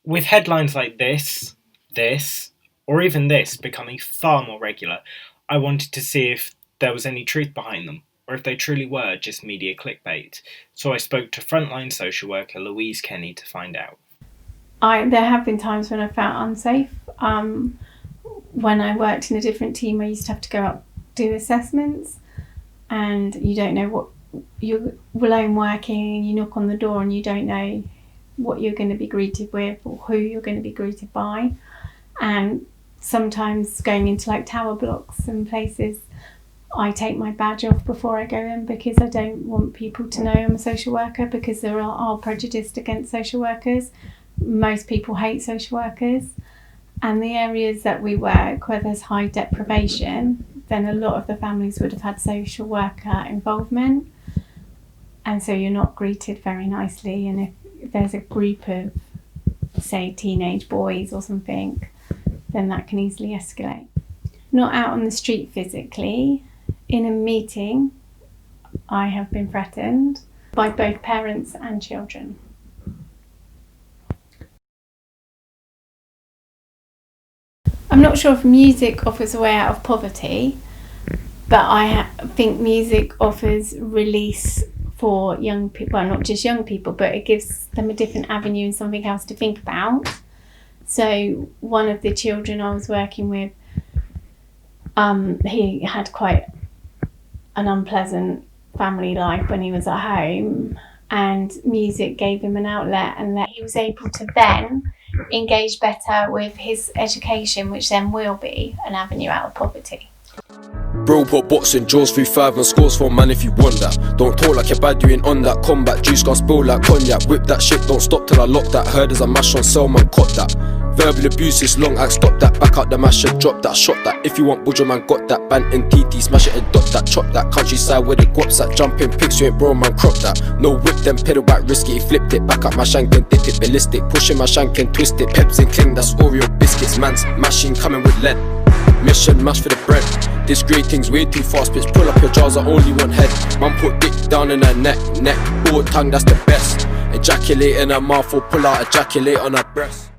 With headlines like this, or even this becoming far more regular, I wanted to see if there was any truth behind them, or if they truly were just media clickbait. So I spoke to frontline social worker Louise Kenny to find out. There have been times when I felt unsafe. When I worked in a different team, I used to have to go out do assessments, and you don't know what you're alone working. You knock on the door and you don't know what you're going to be greeted with or who you're going to be greeted by. And sometimes going into like tower blocks and places, I take my badge off before I go in because I don't want people to know I'm a social worker, because there are prejudice against social workers. Most people hate social workers, and the areas that we work where there's high deprivation, then a lot of the families would have had social worker involvement, and so you're not greeted very nicely. And if there's a group of, say, teenage boys or something, then that can easily escalate. Not out on the street physically. In a meeting, I have been threatened by both parents and children. I'm not sure if music offers a way out of poverty, but I think music offers release for young people, well, not just young people, but it gives them a different avenue and something else to think about. So one of the children I was working with, he had quite an unpleasant family life when he was at home, and music gave him an outlet, and that he was able to then engage better with his education, which then will be an avenue out of poverty. Bro put boxing jaws through 5 and scores for man if you want that. Don't talk like you're bad, you ain't on that. Combat juice gon' spill like cognac. Whip that shit, don't stop till I lock that. Heard as I mash on cell, man, caught that. Verbal abuse is long act, stop that. Back out the masher, drop that, shot that. If you want budger, man, got that. Band and TT, smash it and dot that. Chop that, countryside where the guaps at. Jumping pigs, you ain't bro, man, crop that. No whip, them pedal back, risky, he flipped it. Back up my shank and dip it, ballistic. Pushing my shank and twist it. Peps and cling, that's Oreo biscuits. Man's machine coming with lead. Mission, mash for the bread. This great thing's way too fast, bitch. Pull up your jaws, I only want head. Man put dick down in her neck, bull tongue, that's the best. Ejaculate in her mouth or pull out, ejaculate on her breast.